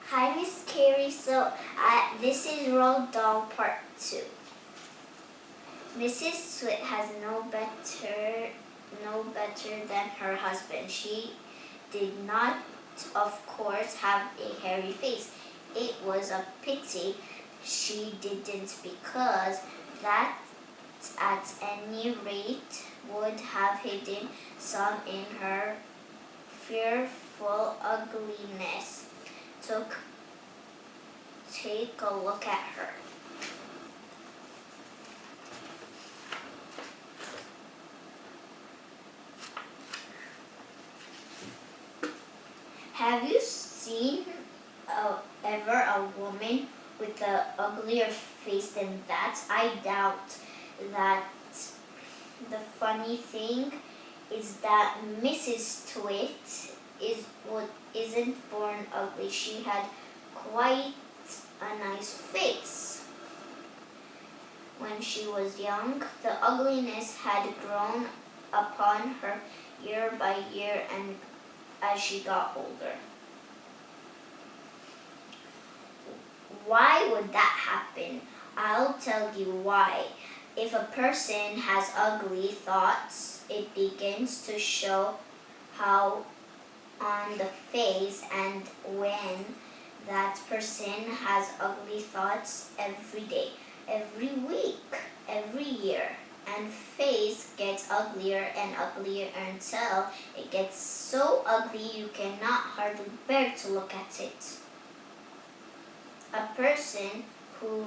Hi, Miss Carrie. This is Roald Dahl Part 2. Mrs. Twit has no better than her husband. She did not, of course, have a hairy face. It was a pity she didn't, because that, at any rate, would have hidden some in her fearful ugliness. Take a look at her. Have you seen ever a woman with an uglier face than that? I doubt that. The funny thing is that Mrs. Twit isn't born ugly. She had quite a nice face. When she was young, the ugliness had grown upon her year by year, and as she got older. Why would that happen? I'll tell you why. If a person has ugly thoughts, it begins to show how on the face, and when that person has ugly thoughts every day, every week, every year, and face gets uglier and uglier until it gets so ugly you cannot hardly bear to look at it. A person who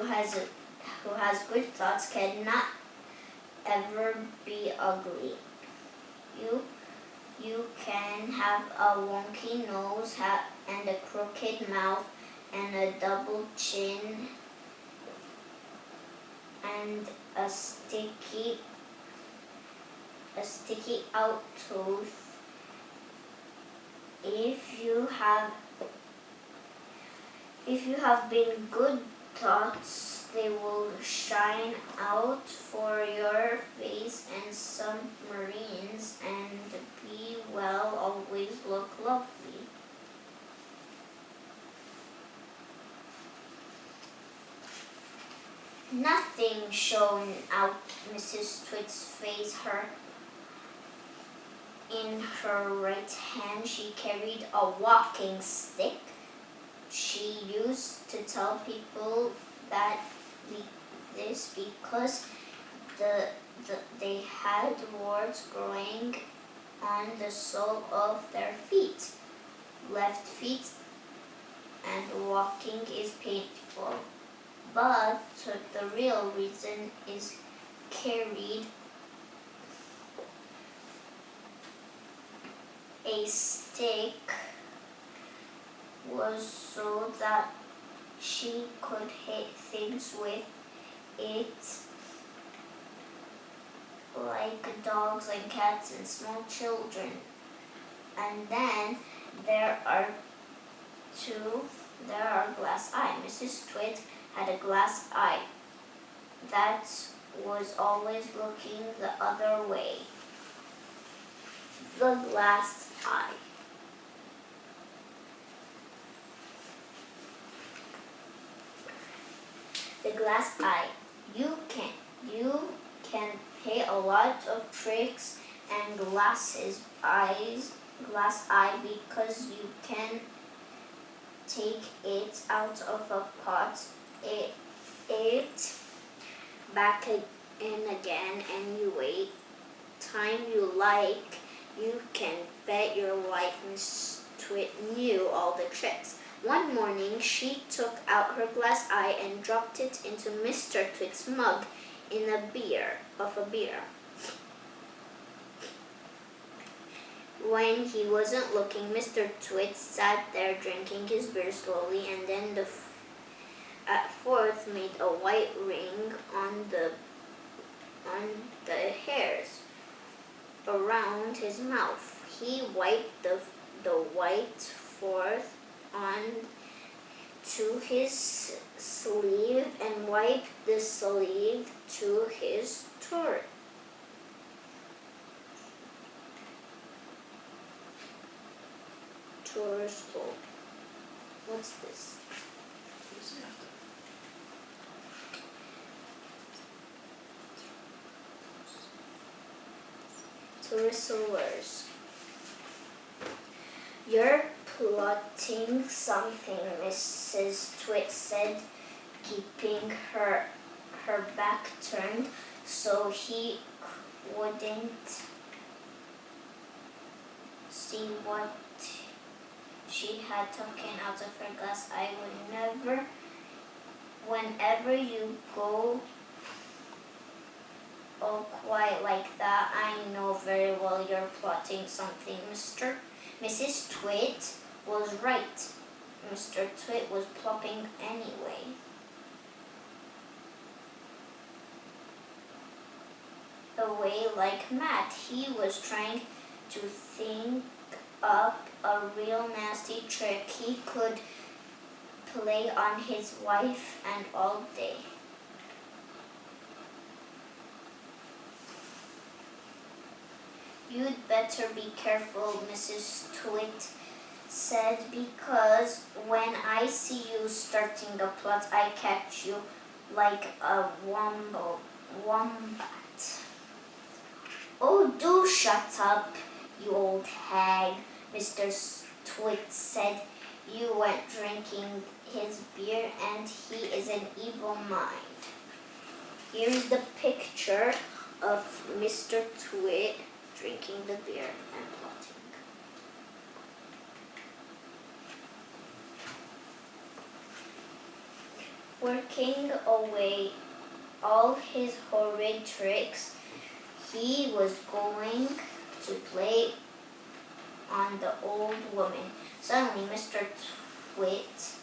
has good thoughts cannot ever be ugly. You can have a wonky nose and a crooked mouth and a double chin and a sticky out tooth. If you have been good thoughts, they will shine out for your face and submarines and always look lovely. Nothing shone out Mrs. Twit's face. In her right hand she carried a walking stick. She used to tell people this because they had warts growing on the sole of their feet. Left feet, and walking is painful. But the real reason is carried a stick was so that she could hit things with it, like dogs and cats and small children. And then there are glass eye. Mrs. Twit had a glass eye that was always looking the other way. The glass eye. The glass eye. You can pay a lot of tricks and glass eye, because you can take it out of a pot, it back in again, and you wait time you like. You can bet your life Miss Twit knew all the tricks. One morning she took out her glass eye and dropped it into Mr. Twit's mug of a beer. When he wasn't looking, Mr. Twit sat there drinking his beer slowly, and then at fourth made a white ring on the hairs around his mouth. He wiped the white fourth on to his sleeve and wiped the sleeve to his chorizo. What's this? Chorizoers. You're plotting something, Mrs. Twit said, keeping her back turned so he wouldn't see what she had taken out of her glass. I would never, whenever you go all quiet like that, I know very well you're plotting something, Mrs. Twit was right. Mr. Twit was plopping anyway. Away like mad. He was trying to think up a real nasty trick he could play on his wife and all day. You'd better be careful, Mrs. Twit said, because when I see you starting a plot, I catch you like a wombat. Oh, do shut up, you old hag, Mr. Twit said. You went drinking his beer and he is an evil mind. Here's the picture of Mr. Twit drinking the beer and plotting. Working away all his horrid tricks, he was going to play on the old woman. Suddenly, Mr. Twit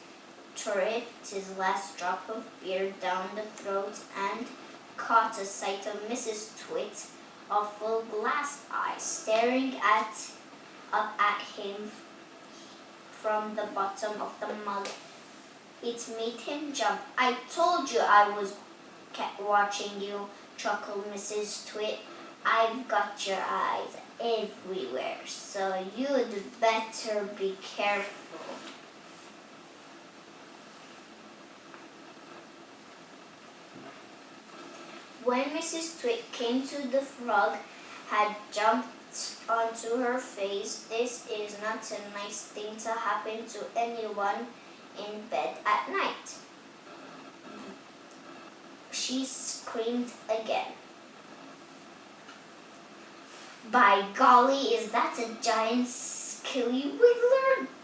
tripped his last drop of beer down the throat and caught a sight of Mrs. Twit's awful glass eyes staring up at him from the bottom of the mug. It made him jump. I told you I was watching you, chuckled Mrs. Twit. I've got your eyes everywhere, so you'd better be careful. When Mrs. Twit came to the frog, had jumped onto her face. This is not a nice thing to happen to anyone in bed at night. She screamed again. By golly, is that a giant skilly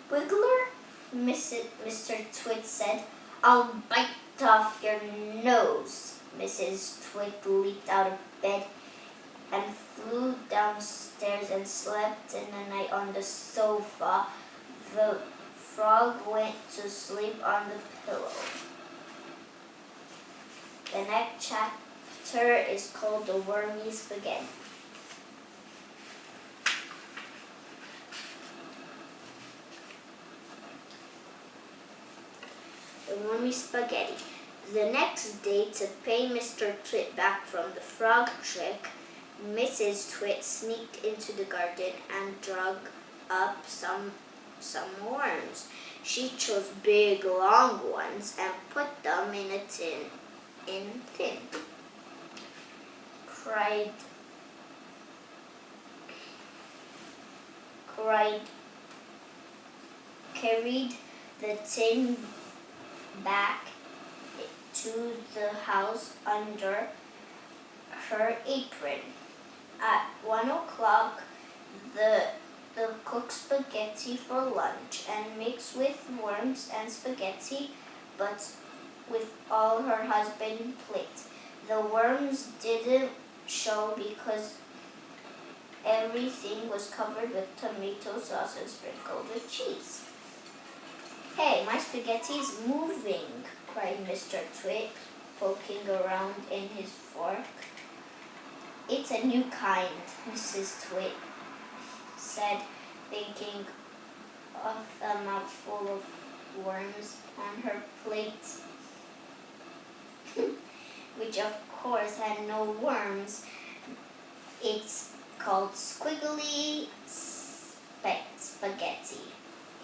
wiggler? Mr. Twit said. I'll bite off your nose. Mrs. Twit leaped out of bed and flew downstairs and slept in the night on the sofa. The frog went to sleep on the pillow. The next chapter is called The Wormy Spaghetti. The Wormy Spaghetti. The next day, to pay Mr. Twit back from the frog trick, Mrs. Twit sneaked into the garden and dug up some worms. She chose big, long ones and put them in a tin. Carried the tin back to the house under her apron. At 1 o'clock, the cooked spaghetti for lunch and mixed with worms and spaghetti, but with all her husband's plate. The worms didn't show because everything was covered with tomato sauce and sprinkled with cheese. Hey, my spaghetti's moving, cried Mr. Twit, poking around in his fork. It's a new kind, Mrs. Twit said, thinking of a mouthful of worms on her plate, which of course had no worms. It's called squiggly spaghetti.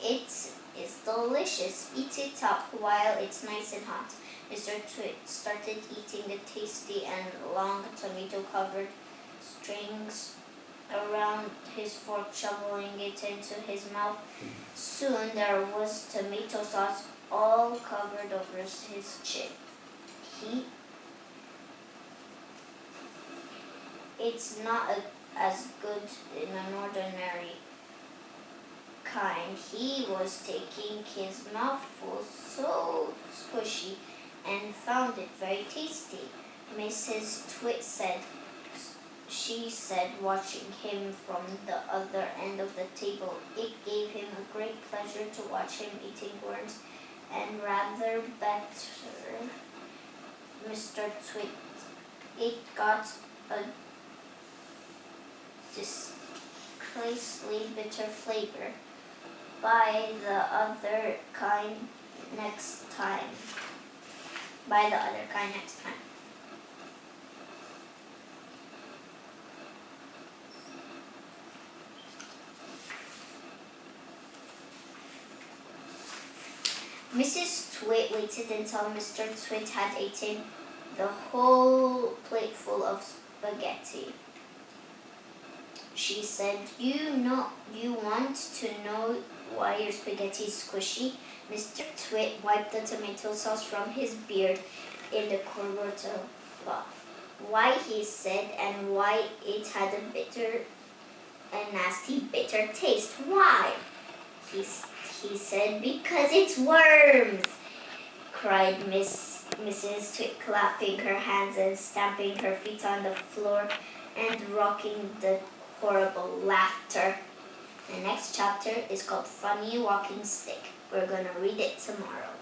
It is delicious. Eat it up while it's nice and hot. Mr. Twit started eating the tasty and long tomato-covered strings around his fork, shoveling it into his mouth. Soon there was tomato sauce all covered over his chin. It's not as good in an ordinary kind. He was taking his mouthful so squishy and found it very tasty. Mrs. Twit said. She said, watching him from the other end of the table. It gave him a great pleasure to watch him eating worms, and rather better, Mr. Twit. It got a disgracefully bitter flavor. By the other kind next time. Mrs. Twit waited until Mr. Twit had eaten the whole plateful of spaghetti. She said, You want to know why your spaghetti is squishy? Mr. Twit wiped the tomato sauce from his beard in the corridor. Why, he said, and why it had a nasty bitter taste. Why? He said, Because it's worms, cried Mrs. Twit, clapping her hands and stamping her feet on the floor and rocking the horrible laughter. The next chapter is called Funny Walking Stick. We're going to read it tomorrow.